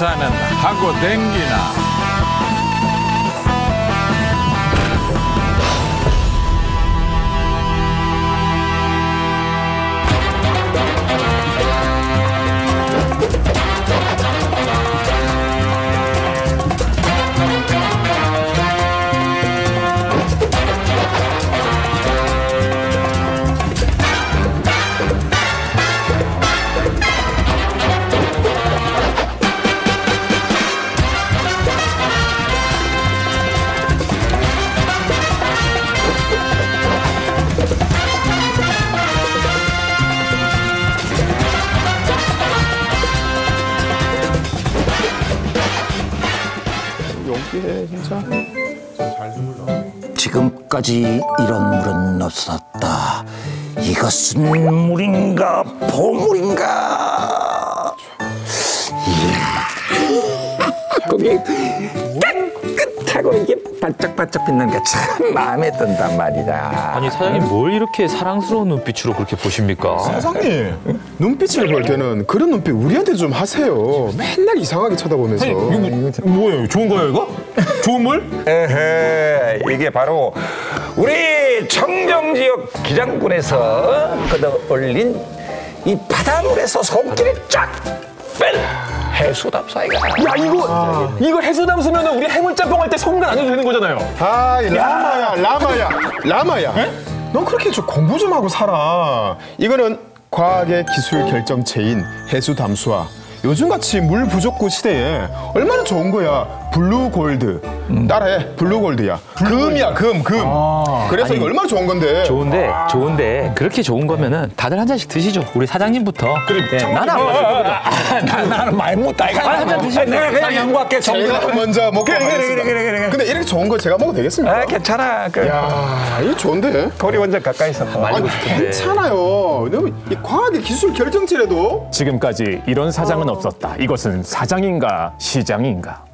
부산은 하고 댕기나. 지금까지 이런 물은 없었다. 이것은 물인가 보물인가? 거기 깨끗하고 이게 반짝반짝 빛나는 게 참 마음에 든단 말이다. 아니 사장님 뭘 이렇게 사랑스러운 눈빛으로 그렇게 보십니까? 사장님 눈빛을 볼 때는 그런 눈빛 우리한테 좀 하세요. 맨날 이상하게 쳐다보면서. 이거 뭐예요? 좋은 거예요 이거? 좋은 물? 에헤, 이게 바로 우리 청정지역 기장군에서 걷어올린 이 바닷물에서 손길을 쫙 뺀 해수담수아이가. 야 이거 해수담수면 우리 해물짬뽕 할 때 소금 안 해도 되는 거잖아요. 아이 라마야. 넌 그렇게 좀 공부 좀 하고 살아. 이거는 과학의 기술 결정체인 해수담수아. 요즘같이 물 부족고 시대에 얼마나 좋은 거야. 블루골드. 따라해. 블루골드야. 금이야 금. 그래서 아니, 이거 얼마나 좋은 건데. 좋은데 그렇게 좋은 거면은 다들 한 잔씩 드시죠. 우리 사장님부터. 그래. 나는 안 마셔. 나는 말 못다. 한 잔 드시죠. 내가 그냥 양보할게. 제가 먼저 먹고 가겠습니다. 그래. 근데 이렇게 좋은 거 제가 먹어도 되겠습니까? 아, 괜찮아. 야, 이거 좋은데. 거리 완전 가까이 있었다. 아니, 괜찮아요. 너무 이 과학의 기술 결정체라도. 지금까지 이런 사장은 없었다. 이것은 사장인가 시장인가?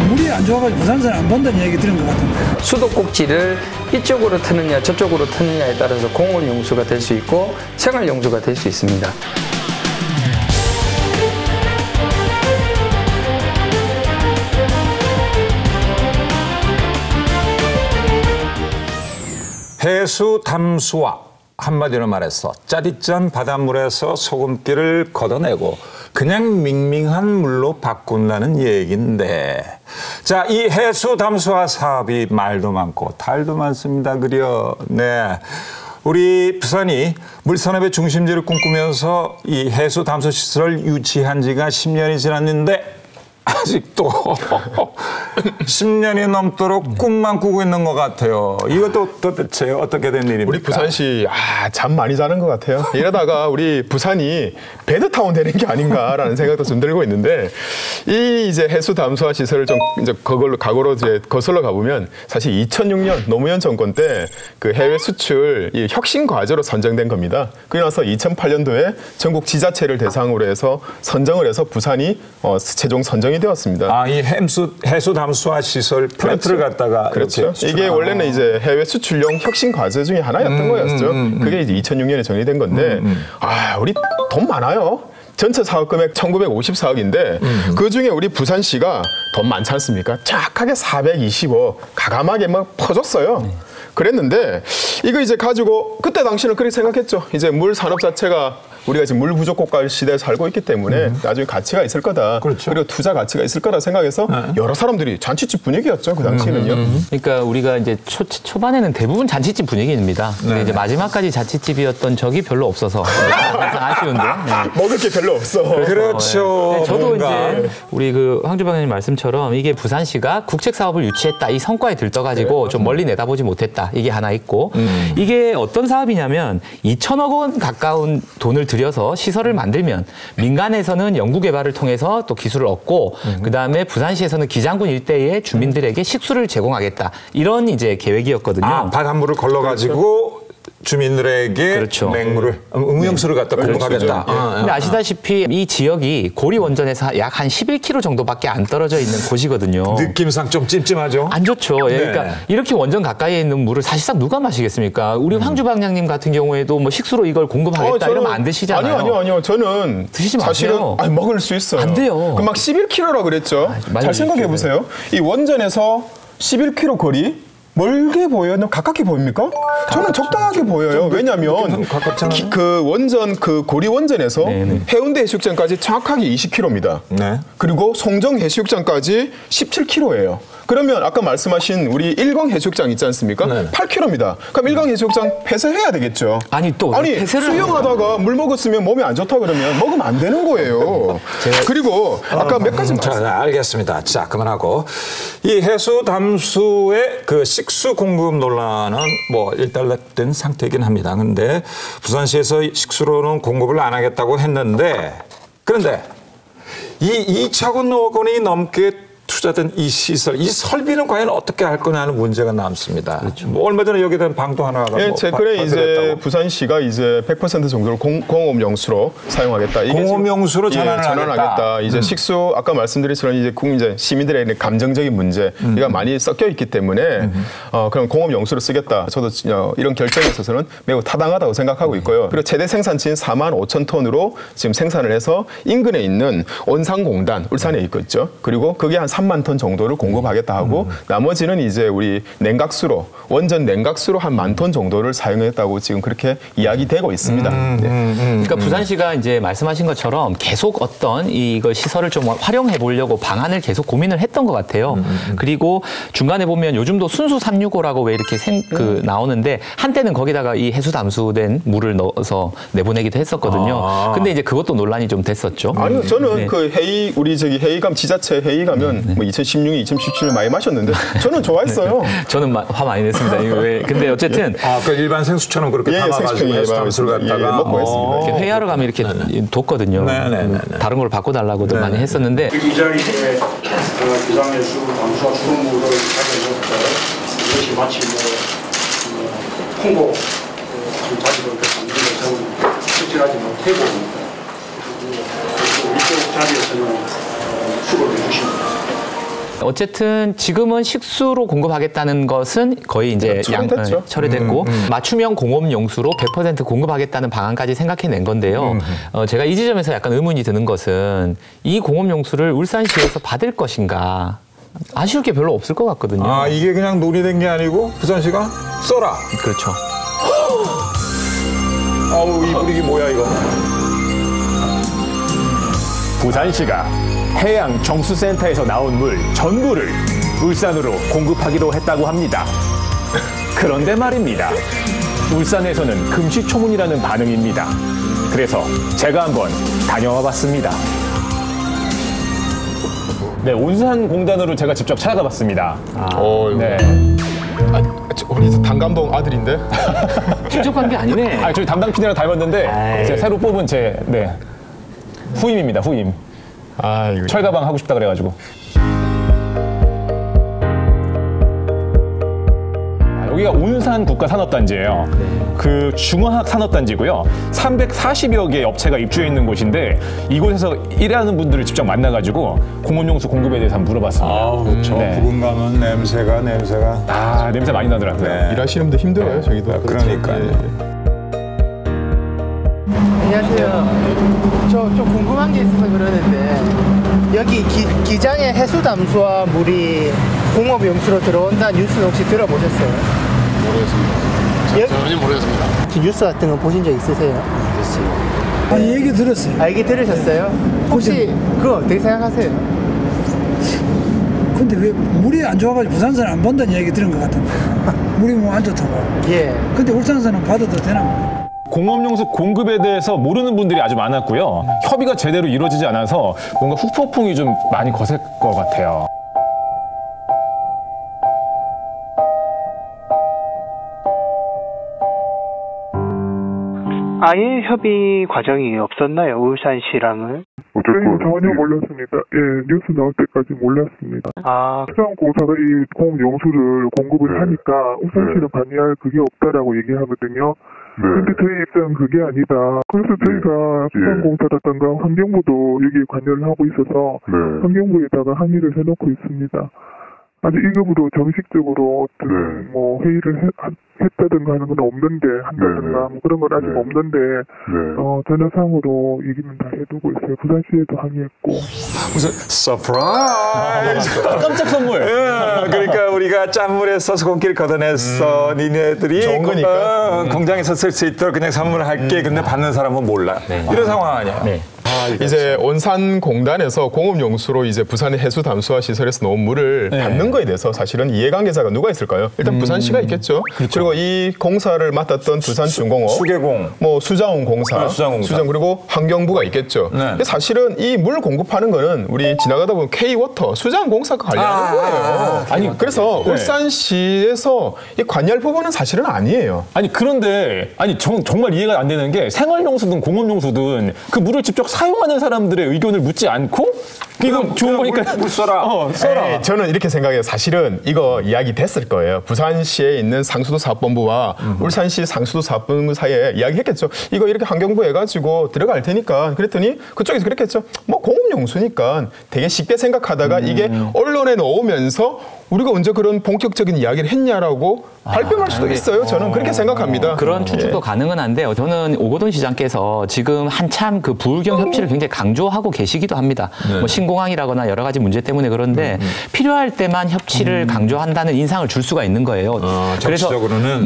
물이 안 좋아가지고 부산산 안 본다는 얘기 들은 것 같은데. 수도꼭지를 이쪽으로 트느냐 저쪽으로 트느냐에 따라서 공원 용수가 될 수 있고 생활 용수가 될 수 있습니다. 해수담수아, 한마디로 말해서 짜릿짠 바닷물에서 소금기를 걷어내고 그냥 밍밍한 물로 바꾼다는 얘기인데, 자, 이 해수담수아 사업이 말도 많고 달도 많습니다. 그려. 네. 우리 부산이 물산업의 중심지를 꿈꾸면서 이 해수담수 시설을 유치한 지가 10년이 지났는데 아직도 10년이 넘도록 꿈만 꾸고 있는 것 같아요. 이것도 도대체 어떻게 된 일입니까? 우리 부산시 잠 많이 자는 것 같아요. 이러다가 우리 부산이 배드타운 되는 게 아닌가라는 생각도 좀 들고 있는데, 이 이제 해수 담수화 시설을 좀 이제 그걸로 과거로 이제 거슬러 가보면 사실 2006년 노무현 정권 때 그 해외 수출 이 혁신 과제로 선정된 겁니다. 그러고 나서 2008년도에 전국 지자체를 대상으로 해서 선정을 해서 부산이 최종 선정이 되었습니다. 아, 이 해수 담수화 시설 플랜트를 갖다가 그렇죠. 이게 원래는 이제 해외 수출용 혁신 과제 중에 하나였던 거였죠. 그게 이제 2006년에 정리된 건데, 우리 돈 많아요. 전체 사업 금액 1954억인데 그 중에 우리 부산시가 돈 많지 않습니까? 착하게 420억 가감하게 막 퍼줬어요. 그랬는데 이거 이제 가지고 그때 당시는 그렇게 생각했죠. 이제 물 산업 자체가 우리가 지금 물 부족 국가 시대에 살고 있기 때문에 나중에 가치가 있을 거다. 그렇죠. 그리고 투자 가치가 있을 거라 생각해서 여러 사람들이 잔치집 분위기였죠. 그 당시에는요. 그러니까 우리가 이제 초반에는 대부분 잔치집 분위기입니다. 근데 이제 마지막까지 잔치집이었던 적이 별로 없어서 아쉬운데. 네. 먹을 게 별로 없어. 그렇죠. 네, 저도 이제 우리 그 황주 방장님 말씀처럼 이게 부산시가 국책 사업을 유치했다 이 성과에 들떠가지고 좀 멀리 내다보지 못했다 이게 하나 있고 이게 어떤 사업이냐면 2천억 원 가까운 돈을 들여서 시설을 만들면 민간에서는 연구 개발을 통해서 또 기술을 얻고 그다음에 부산시에서는 기장군 일대의 주민들에게 식수를 제공하겠다 이런 이제 계획이었거든요. 아, 바닷물을 걸러가지고 주민들에게 그렇죠. 맹물을 음용수를 갖다 공급하겠다. 근데 아시다시피 이 지역이 고리 원전에서 약 한 11km 정도밖에 안 떨어져 있는 곳이거든요. 느낌상 좀 찜찜하죠. 안 좋죠. 예, 네. 그러니까 이렇게 원전 가까이에 있는 물을 사실상 누가 마시겠습니까? 우리 황주방장님 같은 경우에도 뭐 식수로 이걸 공급하겠다 이러면 안 드시잖아요. 아니요. 저는 드시지 사실은 마세요. 먹을 수 있어요. 안 돼요. 막 11km라 그랬죠. 많이 잘 생각해 보세요. 이 원전에서 11km 거리 멀게 보여요? 너무 가깝게 보입니까? 저는 적당하게 보여요. 왜냐하면 그 원전 그 고리 원전에서 해운대 해수욕장까지 정확하게 20km입니다. 네. 그리고 송정 해수욕장까지 17km예요. 그러면 아까 말씀하신 우리 일광 해수욕장 있지 않습니까? 네. 8km입니다. 그럼 일광 해수욕장 폐쇄해야 되겠죠. 아니 또 폐쇄를 수영하다가 물 먹었으면 몸에 안 좋다 그러면 먹으면 안 되는 거예요. 그리고 아까 몇 가지 자, 알겠습니다. 자, 그만하고 이 해수 담수의 그 식수 공급 논란은 뭐 일단락된 상태이긴 합니다. 근데 부산시에서 식수로는 공급을 안 하겠다고 했는데 그런데 이 2천억 원이 넘게 투자된 이 시설, 이 설비는 과연 어떻게 할 거냐는 문제가 남습니다. 그렇죠. 뭐 얼마 전에 여기에 대한 방도 하나가 예, 최근에 이제 부산시가 이제 100% 정도를 공업용수로 사용하겠다. 이게 공업용수로 전환을 하겠다. 이제 식수 아까 말씀드렸지만 이제 시민들의 감정적인 문제가 많이 섞여 있기 때문에 그럼 공업용수로 쓰겠다. 저도 이런 결정에 있어서는 매우 타당하다고 생각하고 있고요. 그리고 최대 생산치인 45,000톤으로 지금 생산을 해서 인근에 있는 온산공단 울산에 있겠죠. 그리고 그게 한 3만 톤 정도를 공급하겠다 하고 나머지는 이제 우리 냉각수로 원전 냉각수로 한 10,000톤 정도를 사용했다고 지금 그렇게 이야기되고 있습니다. 그러니까 부산시가 이제 말씀하신 것처럼 계속 어떤 이걸 시설을 좀 활용해 보려고 방안을 계속 고민을 했던 것 같아요. 그리고 중간에 보면 요즘도 순수 365라고 왜 이렇게 나오는데 한때는 거기다가 이 해수 담수된 물을 넣어서 내보내기도 했었거든요. 근데 이제 그것도 논란이 좀 됐었죠. 아니요, 저는 그 회의 우리 지자체 회의 가면 뭐 2016년, 2017년 많이 마셨는데 저는 좋아했어요. 저는 화 많이 냈습니다. 이거 왜? 근데 어쨌든 그 일반 생수처럼 그렇게 담아가지고 해수 담수를 갖다가 먹고 했습니다. 이렇게 회의하러 가면 이렇게 뒀거든요. 다른 걸 바꿔달라고도 많이 했었는데 이 자리에 비상해수 담수와 수돗물을 가져오셨다. 이것이 마치 홍보 자리를 만들어서 실질하지 못하고 이쪽 자리에서는 수고를 해주십니다. 어쨌든 지금은 식수로 공급하겠다는 것은 거의 이제 철회됐고 맞춤형 공업용수로 100% 공급하겠다는 방안까지 생각해낸 건데요. 제가 이 지점에서 약간 의문이 드는 것은 이 공업용수를 울산시에서 받을 것인가 아쉬울 게 별로 없을 것 같거든요. 아, 이게 그냥 논의된 게 아니고 부산시가 써라. 그렇죠. 아우, 이 분위기 뭐야 이거. 부산시가 해양 정수센터에서 나온 물 전부를 울산으로 공급하기로 했다고 합니다. 그런데 말입니다. 울산에서는 금시초문이라는 반응입니다. 그래서 제가 한번 다녀와 봤습니다. 네, 온산공단으로 제가 직접 찾아가 봤습니다. 네. 우리 단감동 아들인데? 친족한 게 아니네. 저희 담당 PD랑 닮았는데 제가 새로 뽑은 제 후임입니다. 후임. 이거 철가방 하고 싶다 그래가지고. 여기가 온산 국가산업단지예요. 그 중화학 산업단지고요. 340여 개 업체가 입주해 있는 곳인데 이곳에서 일하는 분들을 직접 만나가지고 공업용수 공급에 대해서 한번 물어봤습니다. 저 부근 가면 냄새가. 냄새 많이 나더라고요. 네. 일하시는 분들 힘들어요, 저기도. 그러니까요. 안녕하세요. 저 좀 궁금한 게 있어서 그러는데 여기 기장에 해수 담수와 물이 공업용수로 들어온다는 뉴스는 혹시 들어보셨어요? 모르겠습니다. 전혀 모르겠습니다. 뉴스 같은 거 보신 적 있으세요? 아, 얘기 들었어요. 얘기 들으셨어요? 혹시 그거 어떻게 생각하세요? 근데 왜 물이 안 좋아가지고 부산산을 안 본다는 얘기 들은 것 같은데. 물이 뭐 안 좋다고. 예. 근데 울산산은 받아도 되나? 공업용수 공급에 대해서 모르는 분들이 아주 많았고요. 협의가 제대로 이루어지지 않아서 뭔가 후폭풍이 좀 많이 거셀 것 같아요. 아예 협의 과정이 없었나요? 울산시랑은? 저희는 전혀 몰랐습니다. 예, 뉴스 나올 때까지 몰랐습니다. 수자원공사가 이 공용수를 공급을 하니까 울산시는 관여할 그게 없다라고 얘기하거든요. 근데 저희 입장은 그게 아니다. 그래서 저희가 수자원공사라든가 환경부도 여기에 관여를 하고 있어서 환경부에다가 항의를 해놓고 있습니다. 아직 1급으로 정식적으로 뭐 회의를 했다든가 하는 건 없는데 한다든가 뭐 그런 건 아직 없는데 전화상으로 얘기는 다 해두고 있어요. 부산시에도 항의했고. 무슨 서프라이즈! 깜짝 선물. 그러니까 우리가 짠물에서 소금기를 걷어냈어. 니네들이 좋은 거니까. 공장에서 쓸 수 있도록 그냥 선물을 할게. 근데 받는 사람은 몰라. 이런 상황 아니야. 이제 온산공단에서 공업용수로 이제 부산의 해수 담수화 시설에서 나온 물을 받는 거에 대해서 사실은 이해관계자가 누가 있을까요? 일단 부산시가 있겠죠. 그리고 이 공사를 맡았던 부산중공업, 수계공, 뭐 수자원공사, 수자원 그리고 환경부가 있겠죠. 근데 사실은 이 물 공급하는 거는 우리 지나가다 보면 K워터, 수자원공사가 관리하는 거예요. 아니 그래서 울산시에서 이 관여할 부분은 사실은 아니에요. 아니 그런데 정말 이해가 안 되는 게 생활용수든 공업용수든 그 물을 직접 사용하는 사람들의 의견을 묻지 않고 이거 좋은 거니까 물 써라. 써라. 저는 이렇게 생각해요. 사실은 이거 이야기 됐을 거예요. 부산시에 있는 상수도 사업본부와 울산시 상수도 사업본부 사이에 이야기했겠죠. 이거 이렇게 환경부 해가지고 들어갈 테니까. 그랬더니 그쪽에서 그랬겠죠. 뭐 공업용수니까 되게 쉽게 생각하다가 이게 언론에 나오면서 우리가 언제 그런 본격적인 이야기를 했냐라고 발뺌할 수도 있어요. 저는 그렇게 생각합니다. 그런 추측도 가능은 한데요. 저는 오거돈 시장께서 지금 한참 그 부울경 협치를 굉장히 강조하고 계시기도 합니다. 뭐 신공항이라거나 여러 가지 문제 때문에 그런데 필요할 때만 협치를 강조한다는 인상을 줄 수가 있는 거예요. 그래서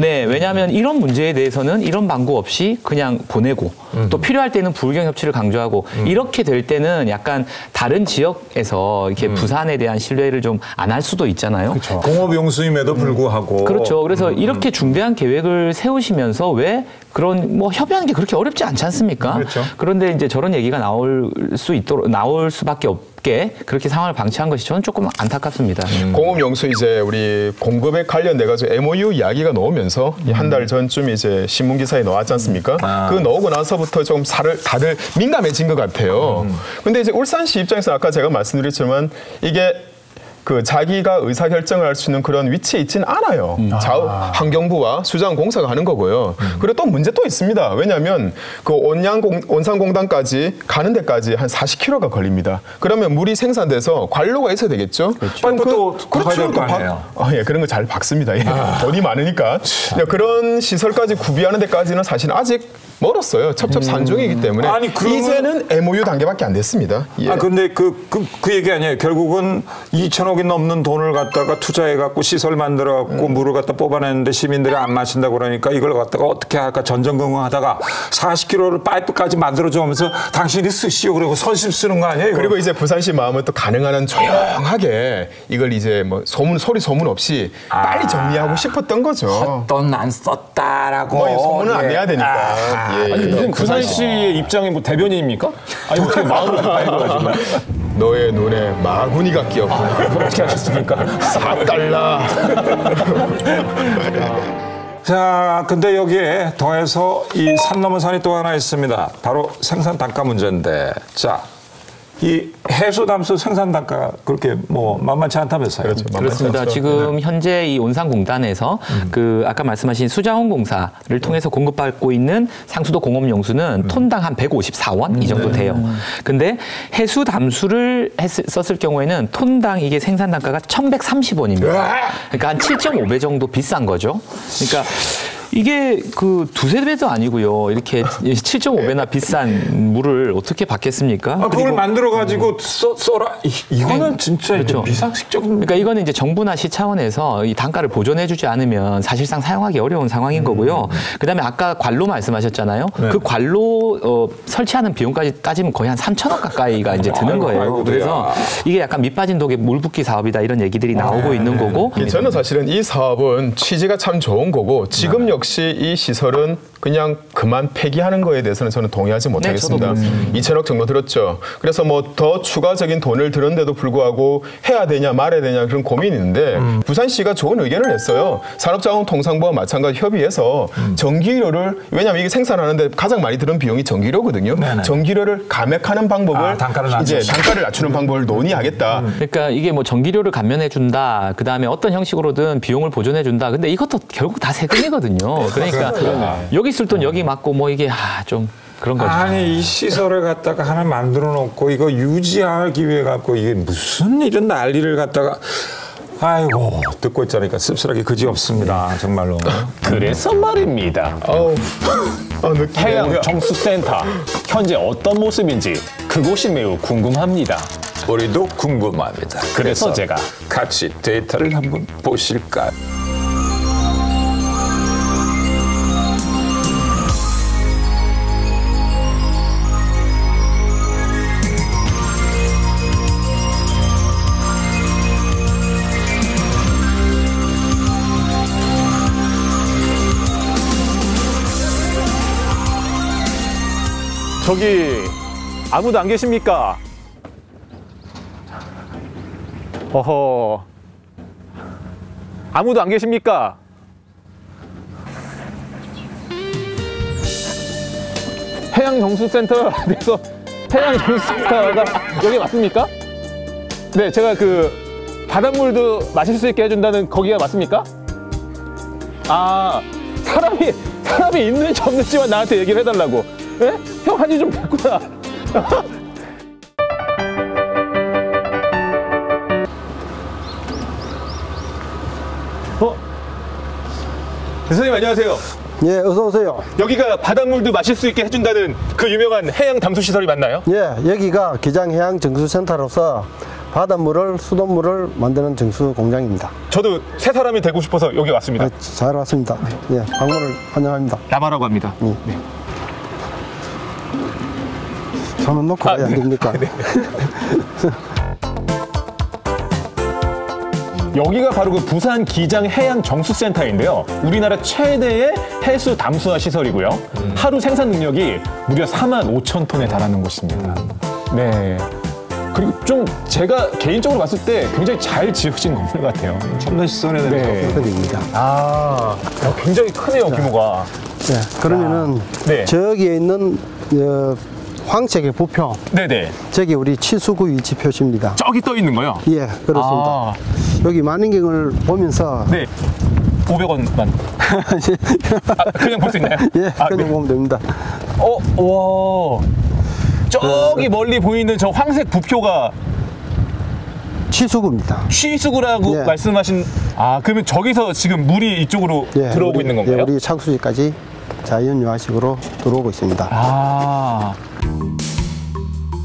왜냐하면 이런 문제에 대해서는 이런 방구 없이 그냥 보내고 또 필요할 때는 부울경 협치를 강조하고 이렇게 될 때는 약간 다른 지역에서 이렇게 부산에 대한 신뢰를 좀 안 할 수도 있잖아요. 그렇죠. 공업용수임에도 불구하고. 그렇죠. 그래서 이렇게 중대한 계획을 세우시면서 왜 그런 뭐 협의하는 게 그렇게 어렵지 않지 않습니까? 그렇죠. 그런데 이제 저런 얘기가 나올 수밖에 없게 그렇게 상황을 방치한 것이 저는 조금 안타깝습니다. 공업용수 이제 우리 공급에 관련돼 가지고 MOU 이야기가 나오면서 한 달 전쯤 이제 신문 기사에 나왔지 않습니까? 그 나오고 나서부터 좀 다들 민감해진 것 같아요. 근데 이제 울산시 입장에서 아까 제가 말씀드렸지만 이게 그 자기가 의사결정을 할 수 있는 그런 위치에 있지는 않아요. 환경부와 수자원공사가 하는 거고요. 그리고 또 문제 또 있습니다. 왜냐하면 그 온산공단까지 가는 데까지 한 40km가 걸립니다. 그러면 물이 생산돼서 관로가 있어야 되겠죠. 그렇죠. 그렇죠. 그런 거 잘 박습니다. 돈이 많으니까. 그런 시설까지 구비하는 데까지는 사실 아직 멀었어요. 첩첩산중이기 때문에 이제는 MOU 단계밖에 안 됐습니다. 근데 그 얘기 아니에요. 결국은 2천억이 넘는 돈을 갖다가 투자해갖고 시설 만들어갖고 물을 갖다 뽑아내는데 시민들이 안 마신다고 그러니까 이걸 갖다가 어떻게 할까 전전긍긍하다가 40km를 파이프까지 만들어주면서 당신이 쓰시오 그러고 선심 쓰는 거 아니에요? 그리고 이제 부산시 마음은 또 가능한 한 조용하게 이걸 이제 뭐 소리 소문 없이 빨리 정리하고 싶었던 거죠. 돈 안 썼다라고. 소문은 안 내야 되니까. 아니 무슨 부산시의 입장에 뭐 대변인입니까? 아니 어떻게 마음을 가지고 너의 눈에 마구니가 끼었구나. 어떻게 하셨습니까? 4달러. 자, 근데 여기에 더해서 이 산 넘은 산이 또 하나 있습니다. 바로 생산 단가 문제인데, 자, 이 해수 담수 생산 단가가 그렇게 뭐 만만치 않다면서요? 그렇죠. 그렇습니다. 지금 현재 이 온산공단에서 그 아까 말씀하신 수자원공사를 통해서 공급받고 있는 상수도 공업용수는 톤당 한 154원 이 정도 돼요. 근데 해수 담수를 썼을 경우에는 톤당 이게 생산 단가가 1,130원입니다. 그러니까 한 7.5배 정도 비싼 거죠. 그러니까 이게 그 두세 배도 아니고요. 이렇게 7.5배나 비싼 물을 어떻게 받겠습니까? 그걸 만들어가지고 써라. 이거는 진짜 그렇죠. 비상식적인. 그러니까 이거는 이제 정부나 시 차원에서 이 단가를 보존해주지 않으면 사실상 사용하기 어려운 상황인 거고요. 그다음에 아까 관로 말씀하셨잖아요. 그 관로 설치하는 비용까지 따지면 거의 한 3천억 가까이가 이제 드는 거예요. 그래서 이게 약간 밑빠진 독에 물 붓기 사업이다 이런 얘기들이 나오고 있는 거고. 저는 사실은 이 사업은 취지가 참 좋은 거고 지금 역시 이 시설은 그냥 그만 폐기하는 거에 대해서는 저는 동의하지 못하겠습니다. 2천억 정도 들었죠. 그래서 뭐 더 추가적인 돈을 들었는데도 불구하고 해야 되냐 말아야 되냐 그런 고민이 있는데 부산시가 좋은 의견을 냈어요. 산업자원통상부와 마찬가지 협의해서 전기료를 왜냐하면 이게 생산하는데 가장 많이 드는 비용이 전기료거든요. 네네. 전기료를 감액하는 방법을 단가를 낮추는 방법을 논의하겠다. 그러니까 이게 뭐 전기료를 감면해 준다. 그다음에 어떤 형식으로든 비용을 보존해 준다. 근데 이것도 결국 다 세금이거든요. 그러니까 여기 쓸 돈 여기 맞고 뭐 이게 좀 그런 거죠. 아니 이 시설을 갖다가 하나 만들어 놓고 이거 유지하기 위해 갖고 이게 무슨 이런 난리를 갖다가 아이고 듣고 있자니까 씁쓸하게 그지없습니다. 정말로. 그래서 말입니다. 해양 정수센터 현재 어떤 모습인지 그곳이 매우 궁금합니다. 우리도 궁금합니다. 그래서 제가 같이 데이터를 한번 보실까요? 저기 아무도 안 계십니까? 어허, 아무도 안 계십니까? 해양정수센터에서 해양정수센터가 여기 맞습니까? 네, 제가 그 바닷물도 마실 수 있게 해준다는 거기가 맞습니까? 아, 사람이 있는지 없는지만 나한테 얘기를 해달라고. 예? 형 한지 좀 됐구나. 대선생님 안녕하세요. 예, 어서 오세요. 여기가 바닷물도 마실 수 있게 해준다는 그 유명한 해양 담수 시설이 맞나요? 예, 여기가 기장해양정수센터로서 바닷물을 수돗물을 만드는 정수 공장입니다. 저도 세 사람이 되고 싶어서 여기 왔습니다. 잘 왔습니다. 예, 방문을 환영합니다. 라마라고 합니다. 네. 손은 놓고 가야 안 됩니까? 네. 여기가 바로 그 부산 기장 해양 정수센터인데요. 우리나라 최대의 해수 담수화 시설이고요. 하루 생산 능력이 무려 45,000톤에 달하는 곳입니다. 네. 그리고 좀 제가 개인적으로 봤을 때 굉장히 잘 지어진 건물 같아요. 첨단 시설에 대해서 시설입니다. 굉장히 크네요, 규모가. 네, 그러면은 저기에 있는 황색의 부표. 네네. 저기 우리 치수구 위치 표시입니다. 저기 떠 있는 거요? 예, 그렇습니다. 여기 만인경을 보면서. 네. 500원만. 그냥 볼 수 있나요? 예, 그냥 보면 됩니다. 와. 저기 멀리 보이는 저 황색 부표가 취수구입니다. 취수구라고 말씀하신. 그러면 저기서 지금 물이 이쪽으로 들어오고 있는 건가요? 우리 착수지까지 자연 유화식으로 들어오고 있습니다.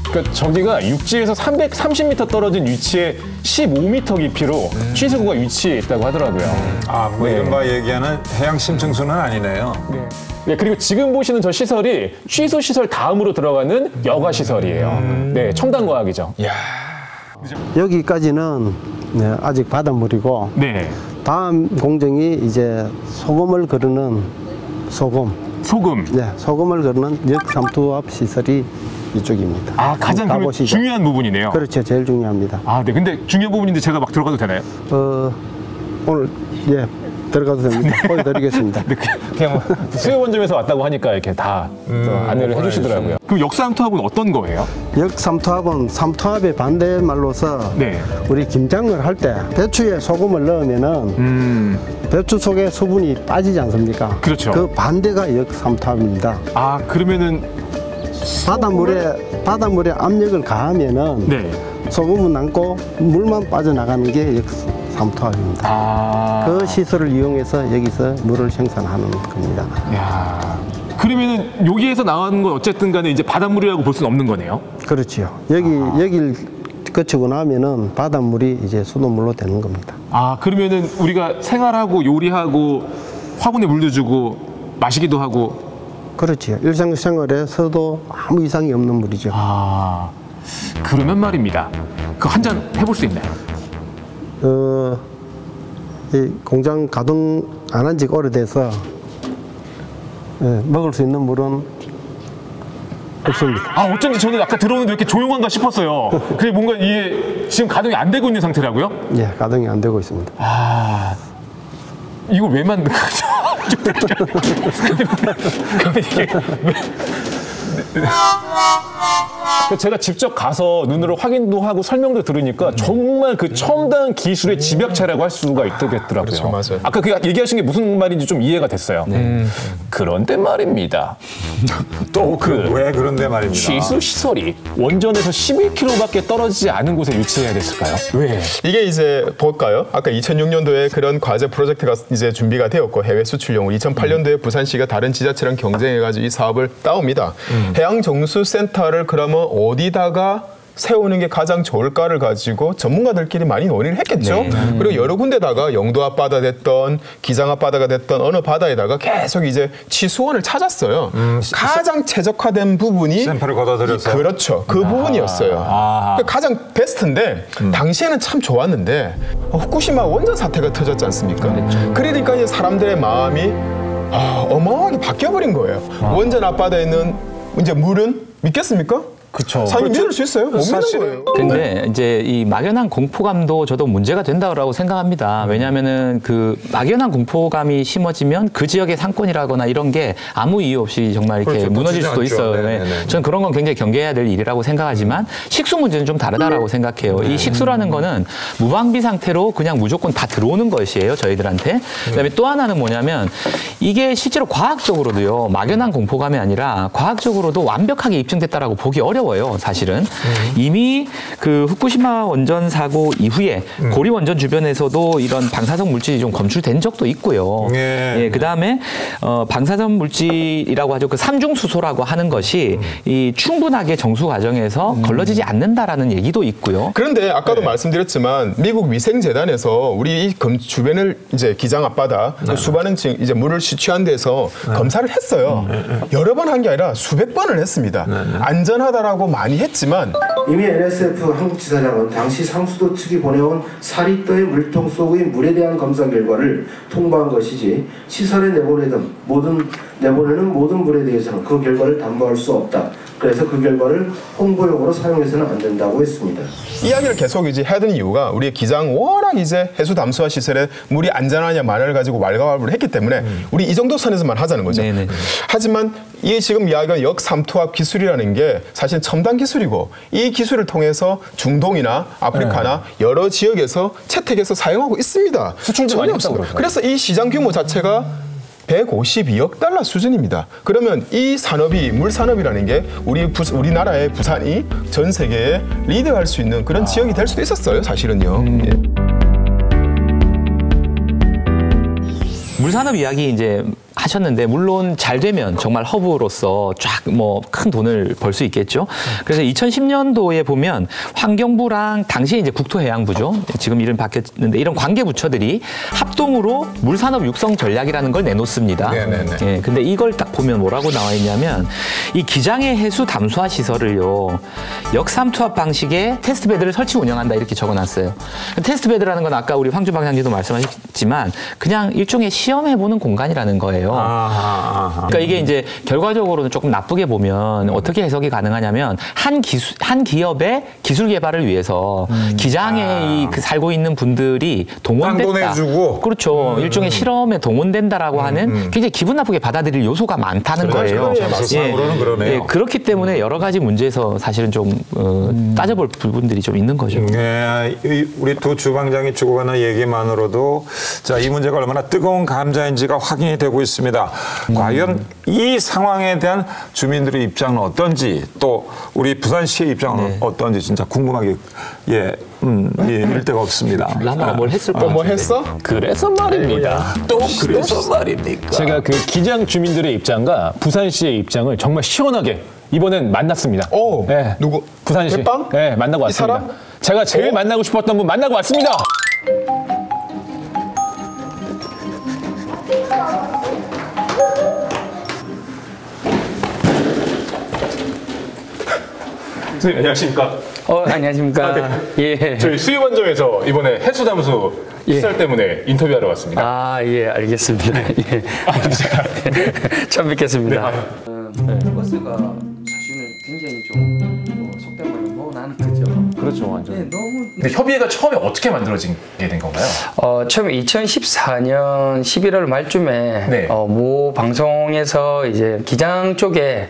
그러니까 저기가 육지에서 330m 떨어진 위치에 15m 깊이로 취수구가 위치해 있다고 하더라고요. 뭐 이른바 얘기하는 해양 심층수는 아니네요. 네, 그리고 지금 보시는 저 시설이 취수 시설 다음으로 들어가는 여과 시설이에요. 네, 첨단 과학이죠. 여기까지는 아직 바닷물이고 다음 공정이 이제 소금을 거르는 소금. 네, 소금을 거르는 역삼투압 시설이 이쪽입니다. 가장 중요한 부분이네요. 그렇죠, 제일 중요합니다. 네, 근데 중요한 부분인데 제가 막 들어가도 되나요? 오늘 들어가도 됩니다. 보여드리겠습니다. 그냥 수요원점에서 왔다고 하니까 이렇게 다 안내를 해주시더라고요. 그럼 역삼투압은 어떤 거예요? 역삼투압은 삼투압의 반대말로서 우리 김장을 할 때 배추에 소금을 넣으면은 배추 속에 수분이 빠지지 않습니까? 그렇죠. 그 반대가 역삼투압입니다. 그러면은 바닷물에 압력을 가하면은 소금은 남고 물만 빠져나가는 게 역삼투압입니다. 그 시설을 이용해서 여기서 물을 생산하는 겁니다. 그러면은 여기에서 나오는 건 어쨌든 간에 이제 바닷물이라고 볼 수는 없는 거네요? 그렇지요. 여기를 거치고 나면은 바닷물이 이제 수돗물로 되는 겁니다. 그러면은 우리가 생활하고 요리하고 화분에 물도 주고 마시기도 하고. 그렇지요. 일상생활에서도 아무 이상이 없는 물이죠. 그러면 말입니다. 그 한 잔 해볼 수 있나요? 이 공장 가동 안 한 지가 오래돼서 먹을 수 있는 물은 없습니다. 아, 어쩐지 저는 아까 들어오는데 이렇게 조용한가 싶었어요. 그게 뭔가 이게 지금 가동이 안 되고 있는 상태라고요? 예, 가동이 안 되고 있습니다. 아, 이거 왜 만든 거죠? 그럼 이게 제가 직접 가서 눈으로 확인도 하고 설명도 들으니까 정말 그 첨단 기술의 집약체라고 할 수가 있더라고요. 그렇죠, 맞아요. 아까 그 얘기하신 게 무슨 말인지 좀 이해가 됐어요. 그런데 말입니다. 또 왜 그런데 말입니다. 취수 시설이 원전에서 11km밖에 떨어지지 않은 곳에 위치해야 됐을까요? 왜? 이게 이제 볼까요? 아까 2006년도에 그런 과제 프로젝트가 이제 준비가 되었고 해외 수출용으로 2008년도에 부산시가 다른 지자체랑 경쟁해가지고 이 사업을 따옵니다. 해양정수센터를 그러면 어디다가 세우는 게 가장 좋을까를 가지고 전문가들끼리 많이 논의를 했겠죠. 그리고 여러 군데다가 영도 앞바다 됐던 기장 앞바다가 됐던 어느 바다에다가 계속 이제 취수원을 찾았어요. 가장 최적화된 부분이 샘플을 걷어들여서 그렇죠. 그 부분이었어요. 가장 베스트인데 당시에는 참 좋았는데 후쿠시마 원전 사태가 터졌지 않습니까? 그러니까 이제 사람들의 마음이 어마어마하게 바뀌어버린 거예요. 원전 앞바다에 있는 이제 물은 믿겠습니까? 그렇죠. 사람이 믿을 수 있어요? 못 믿는 거예요. 근데 이제 이 막연한 공포감도 저도 문제가 된다고 생각합니다. 왜냐하면은 그 막연한 공포감이 심어지면 그 지역의 상권이라거나 이런 게 아무 이유 없이 정말 이렇게 그렇죠. 무너질 수도 있어요. 저는 그런 건 굉장히 경계해야 될 일이라고 생각하지만 식수 문제는 좀 다르다라고 생각해요. 이 식수라는 거는 무방비 상태로 그냥 무조건 다 들어오는 것이에요. 저희들한테. 그다음에 또 하나는 뭐냐면 이게 실제로 과학적으로도요. 막연한 공포감이 아니라 과학적으로도 완벽하게 입증됐다라고 보기 어려워요. 사실은 이미 그 후쿠시마 원전 사고 이후에 고리 원전 주변에서도 이런 방사성 물질이 좀 검출된 적도 있고요. 예, 그다음에 방사성 물질이라고 하죠. 그 삼중수소라고 하는 것이 이 충분하게 정수 과정에서 걸러지지 않는다라는 얘기도 있고요. 그런데 아까도 말씀드렸지만 미국 위생재단에서 우리 이 주변을 이제 기장 앞바다 수많은 이제 물을 시취한 데서 검사를 했어요. 여러 번 한 게 아니라 수백 번을 했습니다. 안전하다라고 많이 했지만 이미 NSF 한국지사장은 당시 상수도 측이 보내온 4리터의 물통 속의 물에 대한 검사 결과를 통보한 것이지 시설에 내보내는 모든 물에 대해서는 그 결과를 담보할 수 없다. 그래서 그 결과를 홍보용으로 사용해서는 안 된다고 했습니다. 이야기를 계속 이제 해야 되는 이유가 우리 기장 워낙 이제 해수 담수화 시설에 물이 안전하냐 마냐를 가지고 왈가왈부를 했기 때문에 우리 이 정도 선에서만 하자는 거죠. 하지만 이 지금 이야기가 역삼투압 기술이라는 게 사실 첨단 기술이고 이 기술을 통해서 중동이나 아프리카나 여러 지역에서 채택해서 사용하고 있습니다. 수출도 많이 했다고 그러죠. 그래서 이 시장 규모 자체가 152억 달러 수준입니다. 그러면 이 산업이 물 산업이라는 게 우리나라의 부산이 전 세계에 리드할 수 있는 그런 지역이 될 수도 있었어요. 사실은요. 물산업 이야기 이제 하셨는데 물론 잘 되면 정말 허브로서 쫙 뭐 큰 돈을 벌 수 있겠죠. 그래서 2010년도에 보면 환경부랑 당시에 이제 국토해양부죠. 지금 이름 바뀌었는데 이런 관계 부처들이 합동으로 물산업 육성 전략이라는 걸 내놓습니다. 예, 근데 이걸 딱 보면 뭐라고 나와 있냐면 이 기장의 해수 담수화 시설을요 역삼투압 방식의 테스트베드를 설치 운영한다 이렇게 적어놨어요. 테스트베드라는 건 아까 우리 황준 방장님도 말씀하셨지만 그냥 일종의 시험해보는 공간이라는 거예요. 그러니까 이게 이제 결과적으로는 조금 나쁘게 보면 어떻게 해석이 가능하냐면 한 기업의 기술 개발을 위해서 기장에 살고 있는 분들이 동원됐다. 그렇죠. 일종의 실험에 동원된다라고 하는 굉장히 기분 나쁘게 받아들일 요소가 많다는 거예요. 그러네요. 예, 그렇기 때문에 여러 가지 문제에서 사실은 좀 따져볼 부분들이 좀 있는 거죠. 우리 두 주방장이 주고가는 얘기만으로도 자, 이 문제가 얼마나 뜨거운 감자인지가 확인이 되고 있습니다. 과연 이 상황에 대한 주민들의 입장은 어떤지 또 우리 부산시의 입장은 어떤지 진짜 궁금하게 이럴 데가 없습니다. 라마가 뭘 했을까? 뭐 했어? 그래서 말입니다. 또 그래서 말입니까? 제가 그 기장 주민들의 입장과 부산시의 입장을 정말 시원하게 이번엔 만났습니다. 네. 누구? 부산시. 대빵? 네, 만나고 왔습니다. 사람? 제가 제일 만나고 싶었던 분 만나고 왔습니다. 선생님 안녕하십니까? 안녕하십니까? 예. 저희 수유원정에서 이번에 해수담수 시설 때문에 인터뷰하러 왔습니다. 예, 알겠습니다. 예. 제가 처음 뵙겠습니다. 버스가 사실은 굉장히 좀 속된 말로 뭐 나는 거죠. 그렇죠, 완전. 네, 너무. 근데 협의회가 처음에 어떻게 만들어지게 된 건가요? 처음에 2014년 11월 말쯤에 모 방송에서 이제 기장 쪽에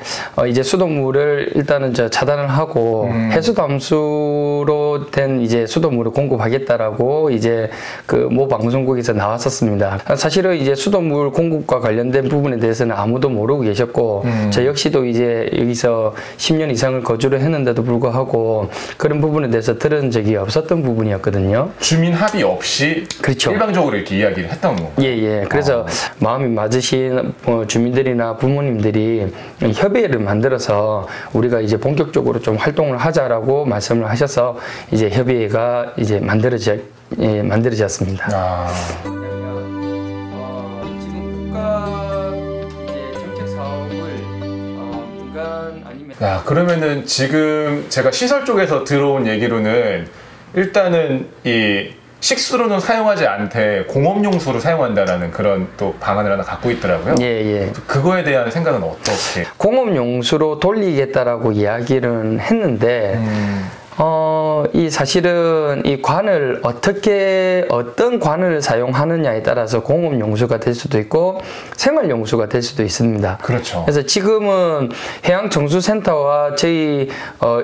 이제 수돗물을 일단은 차단을 하고 해수 담수로 된 이제 수돗물을 공급하겠다라고 이제 그 모 방송국에서 나왔었습니다. 사실은 이제 수돗물 공급과 관련된 부분에 대해서는 아무도 모르고 계셨고 저 역시도 이제 여기서 10년 이상을 거주를 했는데도 불구하고 그런 부분에 대해서 들은 적이 없었던 부분이었거든요. 주민 합의 없이 그렇죠. 일방적으로 이렇게 이야기를 했던 건가요? 예. 그래서 마음이 맞으신 주민들이나 부모님들이 협의회를 만들어서 우리가 이제 본격적으로 좀 활동을 하자라고 말씀을 하셔서 이제 협의회가 이제 만들어졌습니다. 지금 국가 이제 정책 사업을 민간 아니면 그러면은 지금 제가 시설 쪽에서 들어온 얘기로는 일단은 이 식수로는 사용하지 않되 공업용수로 사용한다라는 그런 또 방안을 하나 갖고 있더라고요. 예. 그거에 대한 생각은 어떻게? 공업용수로 돌리겠다라고 이야기를 했는데 이 사실은 이 관을 어떤 관을 사용하느냐에 따라서 공업용수가 될 수도 있고 생활용수가 될 수도 있습니다. 그렇죠. 그래서 지금은 해양정수센터와 저희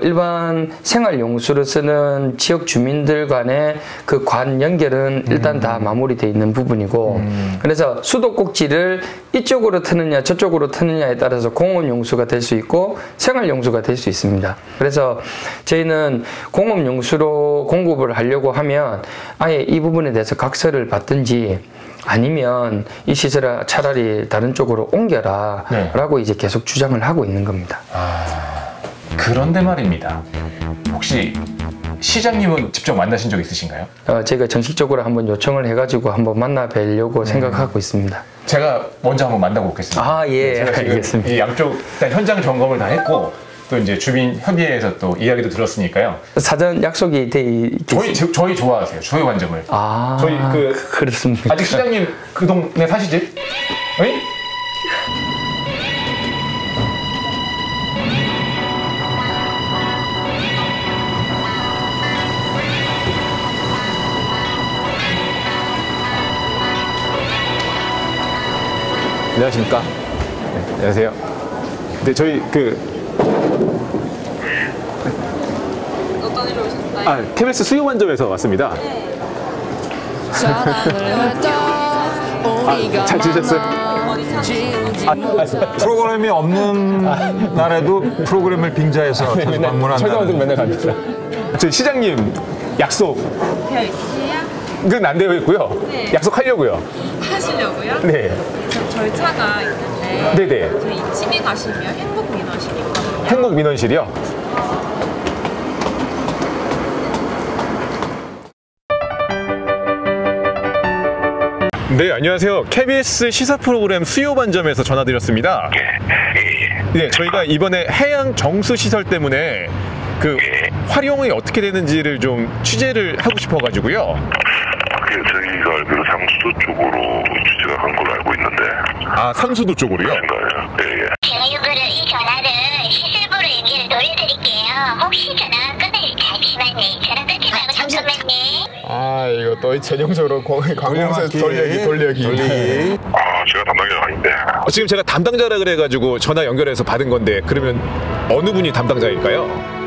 일반 생활용수를 쓰는 지역 주민들 간의 그 관 연결은 일단 다 마무리되어 있는 부분이고 그래서 수도꼭지를 이쪽으로 트느냐 저쪽으로 트느냐에 따라서 공업용수가 될 수 있고 생활용수가 될 수 있습니다. 그래서 저희는 공업용수로 공급을 하려고 하면 아예 이 부분에 대해서 각서를 받든지 아니면 이 시설을 차라리 다른 쪽으로 옮겨라 라고 이제 계속 주장을 하고 있는 겁니다. 그런데 말입니다. 혹시 시장님은 직접 만나신 적 있으신가요? 제가 정식적으로 한번 요청을 해가지고 한번 만나 뵈려고 생각하고 있습니다. 제가 먼저 한번 만나고 오겠습니다. 예, 알겠습니다. 이 양쪽 일단 현장 점검을 다 했고 또 이제 주민 협의회에서 또 이야기도 들었으니까요. 사전 약속이 돼 저희 좋아하세요. 저희 관점을. 저희 그렇습니다. 아직 시장님 그 동네 사시지? 어이? 안녕하십니까? 네, 안녕하세요. 근데 저희 어떤 일로 오셨어요? KBS 수요관점에서 왔습니다. 잘 지내셨어요? 프로그램이 없는 날에도 프로그램을 빙자해서 자주 방문한다. 철강원도 맨날 갑니다. 저희 시장님 약속 되어 있으세요? 그건 안 되어 있고요. 네. 약속하려고요. 하시려고요? 네. 절차가 있는데 네네. 저희 2층에 가시면 행복민원실이 있거든요. 행복민원실이요? 네, 안녕하세요. KBS 시사 프로그램 수요반점에서 전화드렸습니다. 네, 저희가 이번에 해양 정수 시설 때문에 활용이 어떻게 되는지를 좀 취재를 하고 싶어가지고요. 저희가 알기로 상수도 쪽으로 취재가 간 걸로 알고 있는데. 상수도 쪽으로요? 예. 제가 이 전화를 시설부로 얘기를 돌려드릴게요. 혹시 전화 끊을 잠시만요. 전화 끊지 말고 잠깐만요. 이거 또 전형적으로 관공서 돌려기. 제가 담당자가 아닌데. 지금 제가 담당자라 그래가지고 전화 연결해서 받은 건데 그러면 어느 분이 담당자일까요?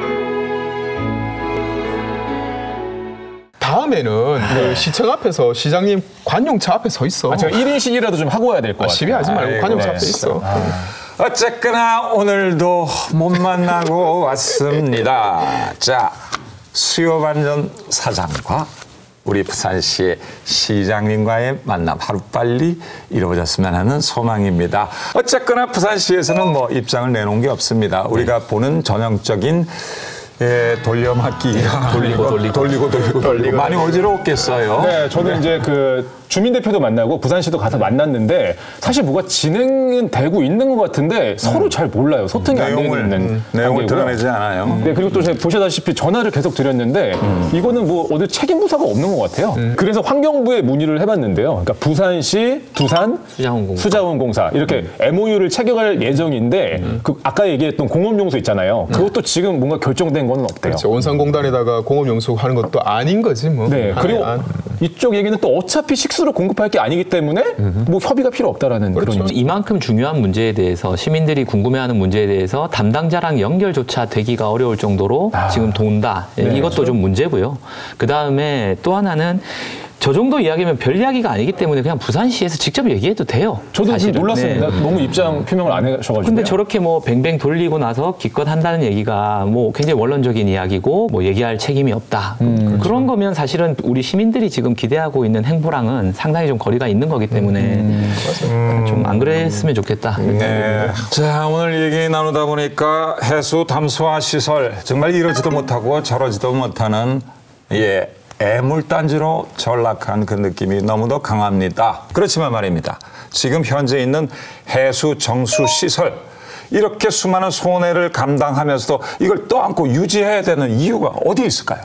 다음에는 시청 앞에서 시장님 관용차 앞에 서 있어. 제가 1인식이라도 좀 하고 와야 될 것 같아요. 시비하지 말고 관용차 앞에 있어. 어쨌거나 오늘도 못 만나고 왔습니다. 자, 수요반전 사장과 우리 부산시의 시장님과의 만남 하루빨리 이루어졌으면 하는 소망입니다. 어쨌거나 부산시에서는 입장을 내놓은 게 없습니다. 우리가 보는 전형적인 예, 돌려막기가 돌리고 많이 어지러웠겠어요. 네, 저는 이제 그 주민 대표도 만나고 부산시도 가서 만났는데 사실 뭐가 진행은 되고 있는 것 같은데 서로 잘 몰라요. 소통이 안 되고 있는 내용을 드러내지 않아요. 네, 그리고 또 제가 보시다시피 전화를 계속 드렸는데 이거는 뭐 어디 책임 부서가 없는 것 같아요. 그래서 환경부에 문의를 해봤는데요. 그러니까 부산시, 두산, 수자원공사 이렇게 MOU를 체결할 예정인데 그 아까 얘기했던 공업용수 있잖아요. 그것도 지금 뭔가 결정된 건 없대요. 그렇죠. 온산공단에다가 공업용수 하는 것도 아닌 거지 뭐. 네, 그리고 이쪽 얘기는 또 어차피 식수를 공급할 게 아니기 때문에 뭐 협의가 필요 없다라는 그런. 이만큼 중요한 문제에 대해서 시민들이 궁금해하는 문제에 대해서 담당자랑 연결조차 되기가 어려울 정도로 지금 돈다. 네, 이것도 그렇죠. 좀 문제고요. 그 다음에 또 하나는 저 정도 이야기면 별 이야기가 아니기 때문에 그냥 부산시에서 직접 얘기해도 돼요. 저도 사실은. 놀랐습니다. 네. 너무 입장 표명을 안 해셔가지고. 근데 저렇게 뭐 뱅뱅 돌리고 나서 기껏 한다는 얘기가 뭐 굉장히 원론적인 이야기고 뭐 얘기할 책임이 없다. 그런 거면 사실은 우리 시민들이 지금 기대하고 있는 행보랑은 상당히 좀 거리가 있는 거기 때문에 좀 안 그랬으면 좋겠다. 네. 자, 오늘 얘기 나누다 보니까 해수 담수화 시설 정말 이러지도 못하고 저러지도 못하는 애물단지로 전락한 그 느낌이 너무도 강합니다. 그렇지만 말입니다. 지금 현재 있는 해수 정수 시설 이렇게 수많은 손해를 감당하면서도 이걸 떠안고 유지해야 되는 이유가 어디에 있을까요?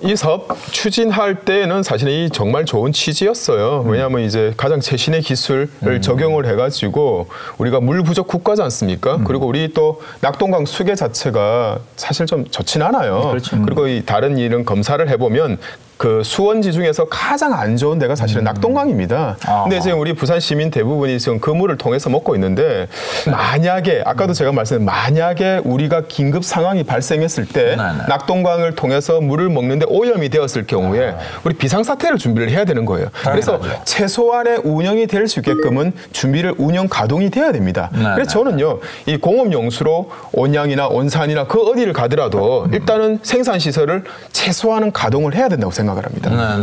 이 사업 추진할 때는 사실 이 정말 좋은 취지였어요. 왜냐하면 이제 가장 최신의 기술을 적용을 해가지고 우리가 물 부족 국가지 않습니까? 그리고 우리 또 낙동강 수계 자체가 사실 좀 좋진 않아요. 그렇죠. 그리고 이 다른 이런 검사를 해보면 그 수원지 중에서 가장 안 좋은 데가 사실은 낙동강입니다. 근데 지금 우리 부산 시민 대부분이 지금 그 물을 통해서 먹고 있는데 만약에 아까도 제가 말씀드린 만약에 우리가 긴급 상황이 발생했을 때 낙동강을 통해서 물을 먹는데 오염이 되었을 경우에 우리 비상사태를 준비를 해야 되는 거예요. 그래서 최소한의 운영이 될 수 있게끔은 준비를 운영 가동이 돼야 됩니다. 그래서 저는요 이 공업용수로 온양이나 온산이나 그 어디를 가더라도 일단은 생산시설을 최소한은 가동을 해야 된다고 생각합니다.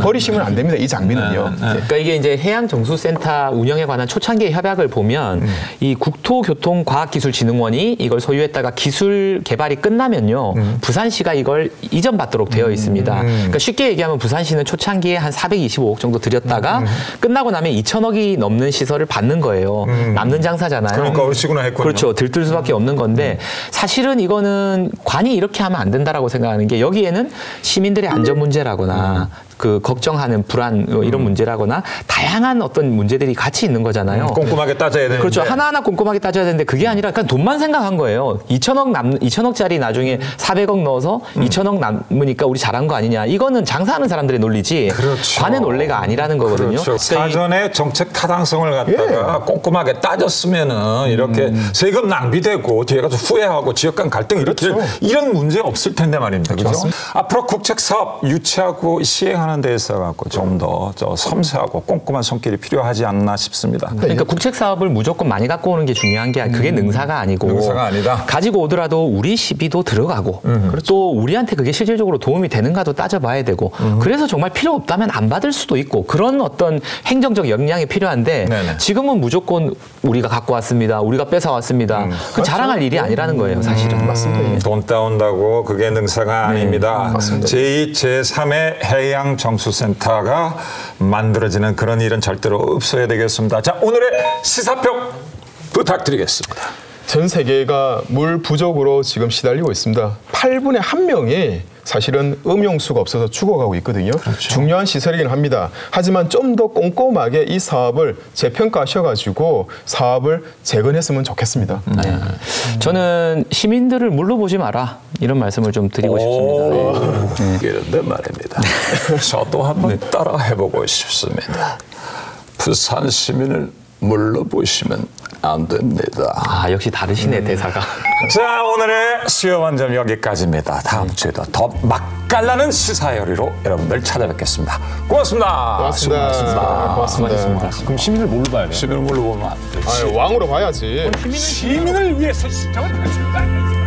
버리시면 안 됩니다. 이 장비는요. 그러니까 이게 이제 해양정수센터 운영에 관한 초창기 협약을 보면 이 국토교통과학기술진흥원이 이걸 소유했다가 기술 개발이 끝나면요 부산시가 이걸 이전받도록 되어 있습니다. 그러니까 쉽게 얘기하면 부산시는 초창기에 한 425억 정도 들였다가 끝나고 나면 2천억이 넘는 시설을 받는 거예요. 남는 장사잖아요. 그러니까 얼씨구나 했군요. 그렇죠. 들뜰 수밖에 없는 건데 사실은 이거는 관이 이렇게 하면 안 된다라고 생각하는 게 여기에는 시민들의 안전 문제라거나 그 걱정하는 불안 이런 문제라거나 다양한 어떤 문제들이 같이 있는 거잖아요. 꼼꼼하게 따져야 되는데. 그렇죠. 하나하나 꼼꼼하게 따져야 되는데 그게 아니라 그냥 돈만 생각한 거예요. 2천억짜리 나중에 400억 넣어서 2천억 남으니까 우리 잘한 거 아니냐. 이거는 장사하는 사람들의 논리지 그렇죠. 관의 논리가 아니라는 거거든요. 그렇죠. 사전에 정책 타당성을 갖다가 꼼꼼하게 따졌으면은 이렇게 세금 낭비되고 뒤에 가서 후회하고 지역 간 갈등 이렇게 이런 문제 없을 텐데 말입니다. 그렇죠? 앞으로 국책 사업 유치하고 시행하는 데 있어 갖고 좀 더 섬세하고 꼼꼼한 손길이 필요하지 않나 싶습니다. 그러니까 국책 사업을 무조건 많이 갖고 오는 게 중요한 게 그게 능사가 아니고 능사가 아니다. 가지고 오더라도 우리 시비도 들어가고 또 우리한테 그게 실질적으로 도움이 되는가도 따져봐야 되고 그래서 정말 필요 없다면 안 받을 수도 있고 그런 어떤 행정적 역량이 필요한데 지금은 무조건 우리가 갖고 왔습니다. 우리가 뺏어왔습니다. 그 자랑할 일이 아니라는 거예요. 사실은. 맞습니다. 돈 따온다고 그게 능사가 아닙니다. 제2, 제3의 해양정수센터가 만들어지는 그런 일은 절대로 없어야 되겠습니다. 자, 오늘의 시사평 부탁드리겠습니다. 전 세계가 물 부족으로 지금 시달리고 있습니다. 8분의 1명이 사실은 음용수가 없어서 죽어가고 있거든요. 그렇죠. 중요한 시설이긴 합니다. 하지만 좀 더 꼼꼼하게 이 사업을 재평가하셔가지고 사업을 재건했으면 좋겠습니다. 저는 시민들을 물로 보지 마라 이런 말씀을 좀 드리고 싶습니다. 그런데 말입니다. 저도 한번 따라 해보고 싶습니다. 부산 시민을 물로 보시면 안 됩니다. 아, 역시 다르시네 대사가. 자, 오늘의 수요반점 여기까지입니다. 다음 주에도 더 맛깔나는 시사열의로 여러분들 찾아뵙겠습니다. 고맙습니다. 고맙습니다. 고맙습니다. 그럼 시민을 뭘로 봐야 돼요? 시민을 뭘로 보면 안 되지. 왕으로 봐야지. 시민을 위해서 시정을 하십니다.